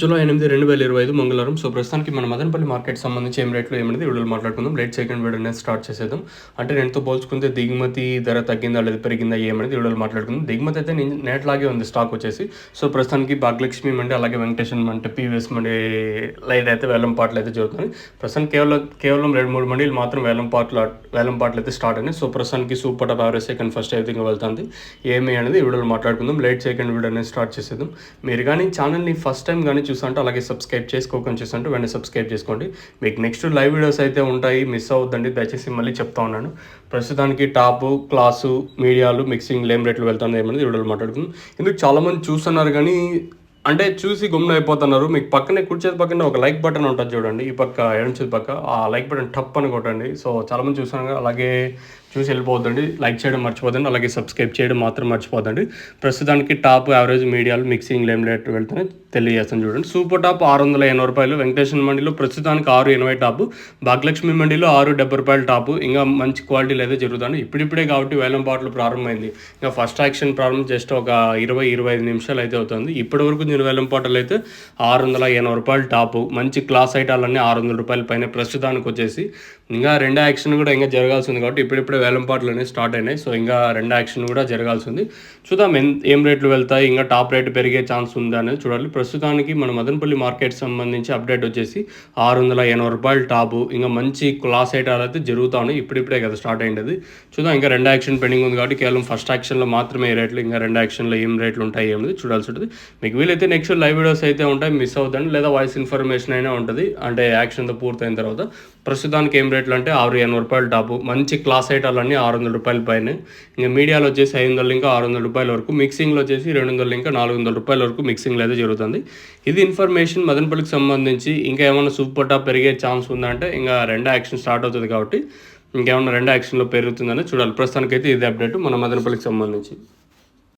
July 8, 2025 మంగళవారం. So, ప్రస్తుతానికి మన మదనపల్లి మార్కెట్ సంబంధించి ఏం రేట్లు ఏమనేది వీడియోలో మాట్లాడుకుందాం. లేట్ చేయకుండా వీడియో అనేది స్టార్ట్ చేసేద్దాం. అంటే నేటితో పోల్చుకుంటే దిగుమతి ధర తగ్గిందా లేదా పెరిగిందా ఏమనేది వీడియోలో మాట్లాడుకుందాం. దిగుమతి అయితే నేట్లాగే ఉంది స్టాక్ వచ్చేసి. సో, ప్రస్తుతానికి భాగ్యలక్ష్మి మండి అలాగే వెంకటేశ్వర మండి పీవీఎస్ మండి లైన్ అయితే వేలం పాటలు అయితే జరుగుతుంది. ప్రస్తుతం కేవలం 2-3 మండీలు మాత్రం వేలం పాటలు అయితే స్టార్ట్ అయినాయి. సో, ప్రస్తుతానికి super top average second first అయితే ఇంకా వెళ్తుంది. ఏమి అనేది వీడియోలో మాట్లాడుకుందాం. లేట్ చేయకుండా వీడియో అనేది స్టార్ట్ చేసేద్దాం. మీరు కానీ ఛానల్ని ఫస్ట్ టైం కానీ చూస్తుంటే అలాగే సబ్స్క్రైబ్ చేసుకోకుండా చూస్తుంటే వెంటనే సబ్స్క్రైబ్ చేసుకోండి. మీకు నెక్స్ట్ లైవ్ వీడియోస్ అయితే ఉంటాయి, మిస్ అవ్వద్దండి దయచేసి. మళ్ళీ చెప్తా ఉన్నాను, ప్రస్తుతానికి టాపు క్లాసు మీడియాలు మిక్సింగ్ లేమ్ రేట్లు వెళ్తుంది ఏమనేది వీడియోలో మాట్లాడుకుందాం. ఎందుకు చాలామంది చూస్తున్నారు కానీ అంటే చూసి గమ్మున అయిపోతున్నారు. మీకు పక్కనే కుడి చేతి పక్కనే ఒక లైక్ బటన్ ఉంటుంది చూడండి, ఈ పక్క ఎడం చేతి పక్క ఆ లైక్ బటన్ టప్ అని కొట్టండి. సో చాలామంది చూస్తున్నారు, అలాగే చూసి వెళ్ళిపోద్దండి. లైక్ చేయడం మర్చిపోదండి, అలాగే సబ్స్క్రైబ్ చేయడం మాత్రం మర్చిపోదండి. ప్రస్తుతానికి టాప్ యావరేజ్ మీడియాలు మిక్సింగ్ లేమ్ రేట్ వెళ్తున్నాయి తెలియజేస్తాను చూడండి. సూపర్ టాప్ 680 రూపాయలు, వెంకటేశ్వర మండిలో ప్రస్తుతానికి 680 టాపు, భాగ్యలక్ష్మి మండిలో 670 రూపాయలు టాపు. ఇంకా మంచి క్వాలిటీలు అయితే జరుగుతుంది. ఇప్పుడిప్పుడే కాబట్టి వేలం పాటలు ప్రారంభమైంది. ఇంకా ఫస్ట్ యాక్షన్ ప్రారంభం జస్ట్ ఒక 20-25 నిమిషాలు అయితే అవుతుంది. ఇప్పటి వరకు నేను వేలం పాటలు అయితే 680 రూపాయలు టాపు, మంచి క్లాస్ ఐటాలన్నీ 600 రూపాయల పైన ప్రస్తుతానికి వచ్చేసి. ఇంకా రెండో యాక్షన్ కూడా ఇంకా జరగాల్సి ఉంది కాబట్టి ఇప్పుడిప్పుడే వేలం పాటలు అనేవి స్టార్ట్ అయినాయి. సో ఇంకా రెండో యాక్షన్ కూడా జరగాల్సి ఉంది. చూద్దాం ఏం రేట్లు వెళ్తాయి, ఇంకా టాప్ రేట్ పెరిగే ఛాన్స్ ఉందా అనేది చూడాలి. ప్రస్తుతానికి మన మదనపల్లి మార్కెట్ సంబంధించి అప్డేట్ వచ్చేసి 680 రూపాయలు టాపు. ఇంకా మంచి క్లాస్ ఐటాలు అయితే జరుగుతూ ఉన్నాయి. ఇప్పుడిప్పుడే కదా స్టార్ట్ అయ్యింది. చూద్దాం, ఇంకా రెండో యాక్షన్ పెండింగ్ ఉంది కాబట్టి కేవలం ఫస్ట్ యాక్షన్లో మాత్రమే ఈ రేట్లు, ఇంకా రెండో యాక్షన్లో ఏం రేట్లు ఉంటాయి ఏమనేది చూడాల్సి ఉంటుంది. మీకు వీలైతే నెక్స్ట్ లైవ్ వీడియోస్ అయితే ఉంటాయి, మిస్ అవుతాయి, లేదా వాయిస్ ఇన్ఫర్మేషన్ అయినా ఉంటుంది అంటే యాక్షన్తో పూర్తయిన తర్వాత. ప్రస్తుతానికి ఏం రేట్లు అంటే 680 రూపాయలు టాపు, మంచి క్లాస్ ఐటాలన్నీ 600 రూపాయల పైన. ఇంకా మీడియాలో వచ్చేసి 500 ఇంకా 600 రూపాయల వరకు, మిక్సింగ్లో వచ్చేసి 200 ఇంకా 400 రూపాయల వరకు మిక్సింగ్లో అయితే జరుగుతుంది. ఇది ఇన్ఫర్మేషన్ మదనపల్లికి సంబంధించి. ఇంకా ఏమైనా సూపర్ టాప్ పెరిగే ఛాన్స్ ఉందంటే ఇంకా రెండో యాక్షన్ స్టార్ట్ అవుతుంది కాబట్టి ఇంకేమన్నా రెండో యాక్షన్లో పెరుగుతుందని చూడాలి. ప్రస్తుతానికైతే ఇది అప్డేట్ మన మదనపల్లికి సంబంధించి.